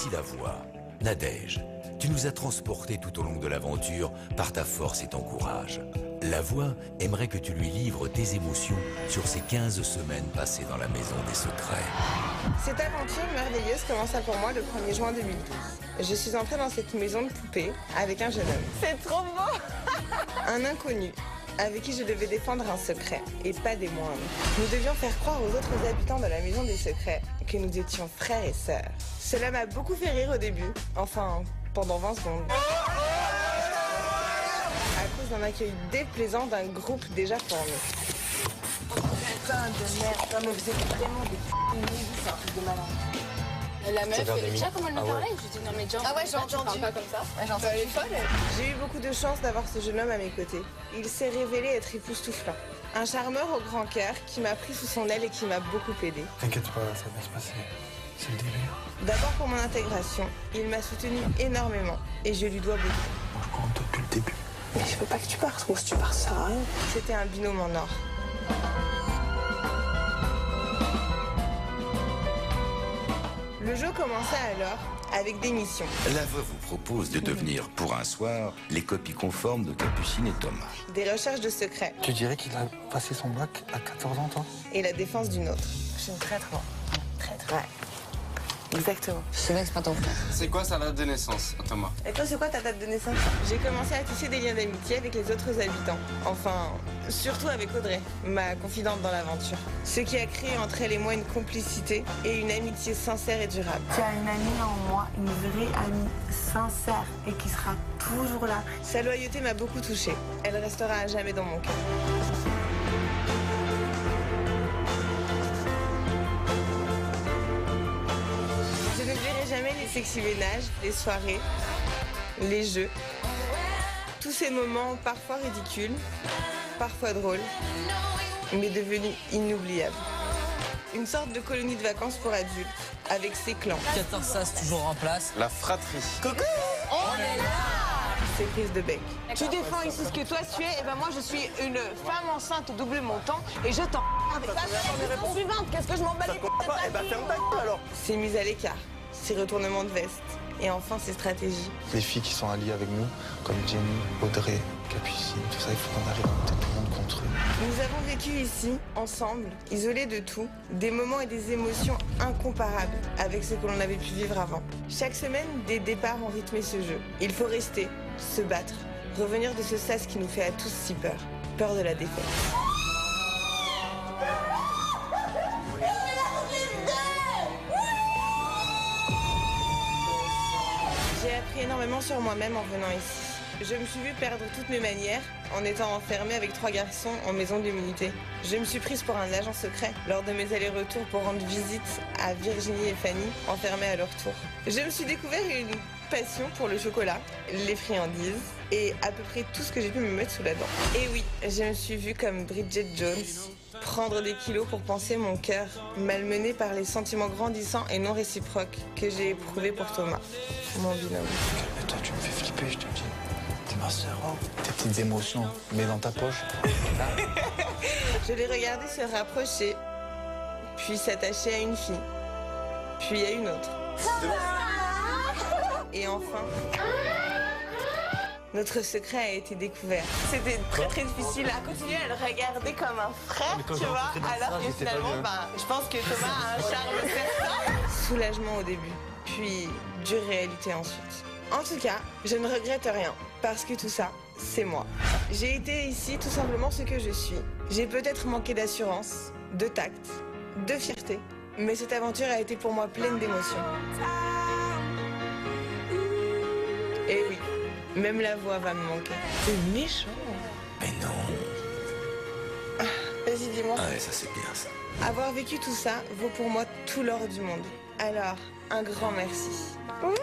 voici la voix. Nadège, tu nous as transportés tout au long de l'aventure par ta force et ton courage. La voix aimerait que tu lui livres tes émotions sur ces 15 semaines passées dans la maison des secrets. Cette aventure merveilleuse commença pour moi le 1er juin 2012. Je suis entrée dans cette maison de poupées avec un jeune homme. C'est trop beau. Un inconnu avec qui je devais défendre un secret, et pas des moindres. Nous devions faire croire aux autres habitants de la maison des secrets que nous étions frères et sœurs. Cela m'a beaucoup fait rire au début, enfin, pendant 20 secondes. À cause d'un accueil déplaisant d'un groupe déjà formé. Putain de merde, non mais vous êtes vraiment des c'est un truc de malin. La meuf, tu sais comment elle me parlait? Je dis non mais genre, ah ouais, j'ai entendu. Tu parles pas comme ça. Ouais, j'ai entendu. Elle est folle. J'ai eu beaucoup de chance d'avoir ce jeune homme à mes côtés. Il s'est révélé être époustouflant. Un charmeur au grand cœur qui m'a pris sous son aile et qui m'a beaucoup aidé. T'inquiète pas, ça va se passer. C'est le début. D'abord pour mon intégration, il m'a soutenu énormément et je lui dois beaucoup. Moi je compte depuis le début. Mais je veux pas que tu partes, moi si tu pars ça sert à rien. C'était un binôme en or. Le jeu commença alors avec des missions. La voix vous propose de devenir, pour un soir, les copies conformes de Capucine et Thomas. Des recherches de secrets. Tu dirais qu'il a passé son bac à 14 ans, toi? Et la défense d'une autre. Je suis une traître, moi. Traître. Ouais. Exactement. Ce mec, c'est pas ton frère. C'est quoi sa date de naissance, Thomas? Et toi, c'est quoi ta date de naissance? J'ai commencé à tisser des liens d'amitié avec les autres habitants. Enfin, surtout avec Audrey, ma confidente dans l'aventure. Ce qui a créé entre elle et moi une complicité et une amitié sincère et durable. Tu as une amie en moi, une vraie amie sincère et qui sera toujours là. Sa loyauté m'a beaucoup touchée. Elle restera à jamais dans mon cœur. Je n'oublierai jamais les sexy ménages, les soirées, les jeux. Tous ces moments parfois ridicules, parfois drôles, mais devenus inoubliables. Une sorte de colonie de vacances pour adultes, avec ses clans. 14 sas toujours en place. La fratrie. Coucou! On est là! Ses prises de bec. Tu défends ici ce que toi tu es, et ben moi je suis une femme enceinte au double montant et je t'en. Suivante, qu'est-ce que je m'en bats les couilles? Eh ben ferme ta gueule alors. Ses mises à l'écart, ses retournements de veste, et enfin ses stratégies. Les filles qui sont alliées avec nous, comme Jenny, Audrey, Capucine, tout ça, il faut qu'on arrive à monter tout le monde contre eux. Nous avons vécu ici, ensemble, isolés de tout, des moments et des émotions incomparables avec ce que l'on avait pu vivre avant. Chaque semaine, des départs ont rythmé ce jeu. Il faut rester, se battre, revenir de ce sas qui nous fait à tous si peur. Peur de la défaite. J'ai appris énormément sur moi-même en venant ici. Je me suis vue perdre toutes mes manières en étant enfermée avec 3 garçons en maison d'immunité. Je me suis prise pour un agent secret lors de mes allers-retours pour rendre visite à Virginie et Fanny, enfermées à leur tour. Je me suis découvert une passion pour le chocolat, les friandises et à peu près tout ce que j'ai pu me mettre sous la dent. Et oui, je me suis vue comme Bridget Jones, prendre des kilos pour penser mon cœur, malmené par les sentiments grandissants et non réciproques que j'ai éprouvés pour Thomas, mon binôme. Calme-toi, tu me fais flipper, je te dis. T'es ma sœur, hein. Tes petites émotions, mets dans ta poche. Je l'ai regardé se rapprocher, puis s'attacher à une fille, puis à une autre. Et enfin, notre secret a été découvert. C'était très difficile à continuer à le regarder comme un frère, tu vois, alors que finalement, je pense que Thomas a un charme certain. Soulagement au début, puis dure réalité ensuite. En tout cas, je ne regrette rien, parce que tout ça, c'est moi. J'ai été ici tout simplement ce que je suis. J'ai peut-être manqué d'assurance, de tact, de fierté, mais cette aventure a été pour moi pleine d'émotions. Et oui, même la voix va me manquer. C'est méchant. Mais non. Vas-y, dis-moi. Ah ouais, ça c'est bien ça. Avoir vécu tout ça vaut pour moi tout l'or du monde. Alors, un grand merci. Oui.